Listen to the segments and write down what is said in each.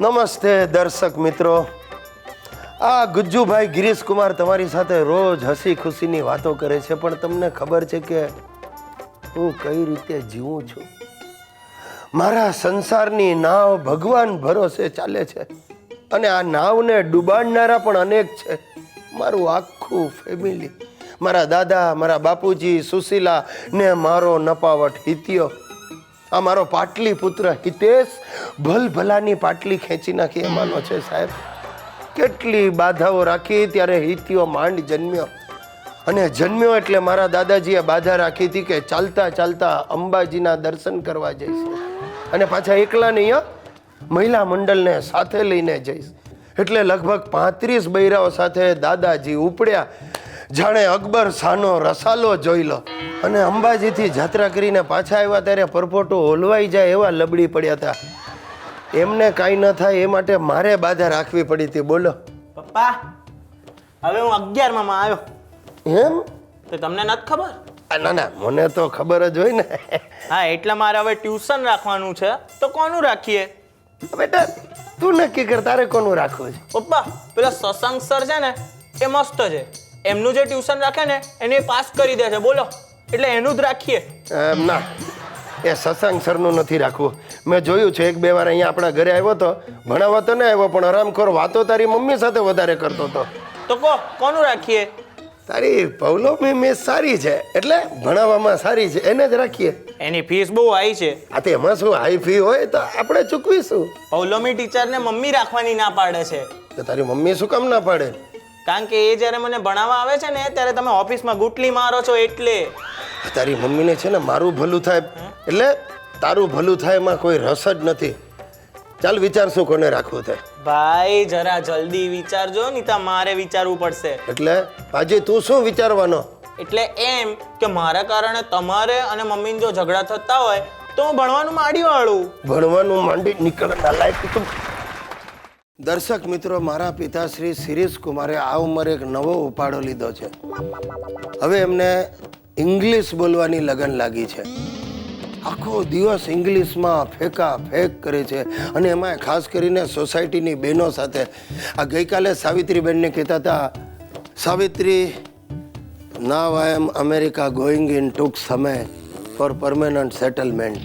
નમસ્તે દર્શક મિત્રો, આ ગુજ્જુભાઈ ગિરીશ કુમાર તમારી સાથે રોજ હસી ખુશીની વાતો કરે છે, પણ તમને ખબર છે કે હું કઈ રીતે જીવું છું? મારા સંસારની નાવ ભગવાન ભરોસે ચાલે છે અને આ નાવને ડૂબાડનારા પણ અનેક છે. મારું આખું ફેમિલી, મારા દાદા, મારા બાપુજી, સુશીલા ને મારો નપાવટ હિતિયો, આ મારો પાટલી પુત્ર હિતેશ ભલભલાની પાટલી ખેંચી નાખી એમાંનો છે સાહેબ. કેટલી બાધાઓ રાખી ત્યારે હિતિયો માંડ જન્મ્યો, અને જન્મ્યો એટલે મારા દાદાજીએ બાધા રાખી હતી કે ચાલતા ચાલતા અંબાજીના દર્શન કરવા જઈશ, અને પાછા એકલા નહીં, મહિલા મંડળને સાથે લઈને જઈશ. એટલે લગભગ 35 બૈરાઓ સાથે દાદાજી ઉપડ્યા, જાણે અકબર શાહનો રસાલો જોઈ લો. અને અંબાજીથી જાત્રા કરીને પાછા આવ્યા ત્યારે પરપોટો ઓલવાઈ જાય એવા લબડી પડ્યા હતા. એમને કાંઈ ન થાય એ માટે મારે બાધા રાખવી પડી હતી. બોલો પપ્પા, હવે હું 11 માં આવ્યો. એમ? તો તમને નથી ખબર? ના ના, મને તો ખબર જ હોય ને. હા, એટલે મારે હવે ટ્યુશન રાખવાનું છે, તો કોનું રાખીએ? બેટા તું નક્કી કર, તારે કોનું રાખવું છે? પપ્પા, પેલા સત્સંગ સર છે ને એ મસ્ત છે, એમનું જે ટ્યુશન રાખે ને એને પાસ કરી દે છે. બોલો, એટલે એનું જ રાખીએ. ના, એ સત્સંગ સરનું નથી રાખવું. મેં જોયું છે, 1-2 વાર અહીંયા આપણા ઘરે આવ્યો તો, ભણાવવા તો ન આવ્યો, પણ આરામખોર વાતો તારી મમ્મી સાથે વધારે કરતો હતો. તો કોનું રાખીએ? તારી પૌલોમી મિસ સારી છે, એટલે ભણાવવામાં સારી છે, એને જ રાખીએ. એની ફીસ બહુ હાઈ છે. આ તો એમાં શું હાઈ ફી હોય તો આપણે ચૂકવીશું. પૌલોમી ટીચરને મમ્મી રાખવાની ના પાડે છે. તો તારી મમ્મી શું કામ ના પાડે? કારણ કે એ જ્યારે મને ભણાવવા આવે છે ને ત્યારે તમે ઓફિસમાં ગુટલી મારો છો એટલે. તારી મમ્મીને છે ને મારું ભલું થાય એટલે તારું ભલું થાય એમાં કોઈ રસ જ નથી. ચાલ વિચારશું કોને રાખવું થાય. ભાઈ જરા જલ્દી વિચારજો, નહીં તો મારે વિચારવું પડશે. એટલે આજે તું શું વિચારવાનો? એટલે એમ કે મારા કારણે તમારે અને મમ્મીને જો ઝઘડા થતા હોય તો હું ભણવાનું માંડી વાળું. ભણવાનું માંડી નીકળ નાલાયક તું. દર્શક મિત્રો, મારા પિતાશ્રી શિરીષ કુમારે આ ઉંમરે એક નવો ઉપાડો લીધો છે. હવે એમને ઇંગ્લિશ બોલવાની લગન લાગી છે. આખો દિવસ ઇંગ્લિશમાં ફેંકા ફેંક કરે છે, અને એમાં ખાસ કરીને સોસાયટીની બહેનો સાથે. આ ગઈકાલે સાવિત્રીબેનને કહેતા હતા, સાવિત્રી, નાવ આઈ એમ અમેરિકા ગોઈંગ ઇન ટૂંક સમય ફોર પરમેનન્ટ સેટલમેન્ટ.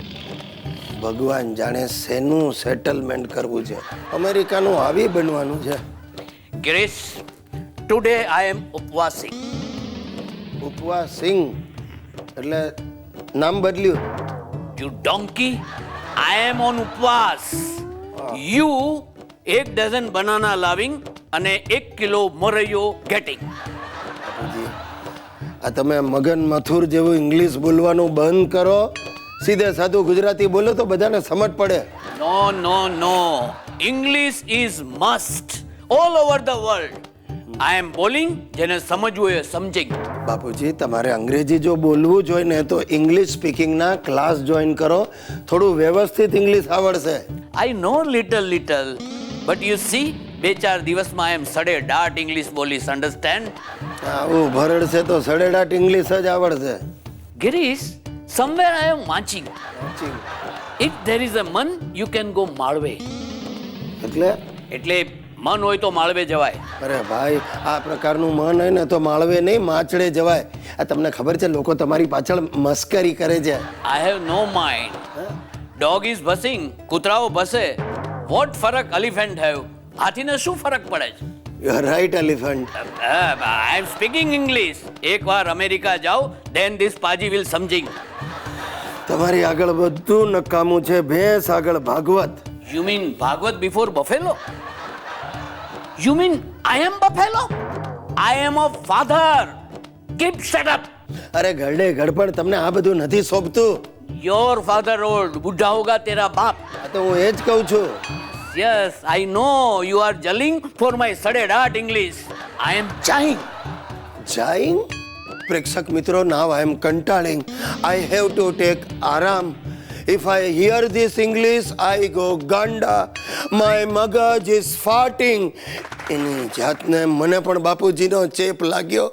ભગવાન જાણે શેનું સેટલમેન્ટ કરવું છે. અમેરિકાનું આવી બનવાનું છે. Girish, today I am upvasing. ઉપવાસિંગ એટલે નામ બદલ્યું? You donkey, I am on upvas. You 1 dozen banana loving અને 1 કિલો મોરૈયો getting. આ તમે મગન મથુર જેવું ઇંગ્લિશ બોલવાનું બંધ કરો, સીધે સાધું ગુજરાતી બોલો તો બધાને સમજ પડે. No. English is must all over the world. I am bowling, જેને સમજવું એ સમજે. બાપુજી, તમારે અંગ્રેજી જો બોલવું જોઈએ ને તો ઇંગ્લિશ સ્પીકિંગના ક્લાસ જોઈન કરો, થોડું વ્યવસ્થિત ઇંગ્લિશ આવડશે. I know little, but you see, 2-4 દિવસમાં I am સડેડાટ ઇંગ્લિશ બોલીશ, understand? આવું ભરડ છે તો સડેડાટ ઇંગ્લિશ જ આવડશે. Girish, somewhere I am watching. If there is a man, you can go Malve. એટલે મન હોય તો માળવે જવાય. અરે ભાઈ, આ પ્રકારનું મન હોય ને તો માળવે નહીં, માછડે જવાય. આ તમને ખબર છે, લોકો તમારી પાછળ મસ્કરી કરે છે. I have no mind. Dog is buzzing, કૂતરાઓ ભસે. What ફરક elephant have? હાથીને શું ફરક પડે છે? You are right, elephant. I am speaking English. એકવાર અમેરિકા જાઓ, then this પાજી will સમજિંગ. તમારી આગળ બધું નકામું છે, ભેંસ આગળ Bhagavat. You mean Bhagavat before buffalo? You mean I am buffalo? I am a father. Keep shut up. અરે ગરડે ગડપણ, તમને આ બધું નથી સોંપતું. Your father old, બુઢા હોગા તેરા બાપ. આ તો હું એ જ કહું છું. Yes, I know you are jelling for my સડેડાટ English. I am trying. Trying? પ્રેક્ષક મિત્રો, now I am કંટાળિંગ. I have to take આરામ. If I hear this English, I go ગાંડા. My મગજ is farting. એની જાતને મને પણ બાપુજીનો ચેપ લાગ્યો.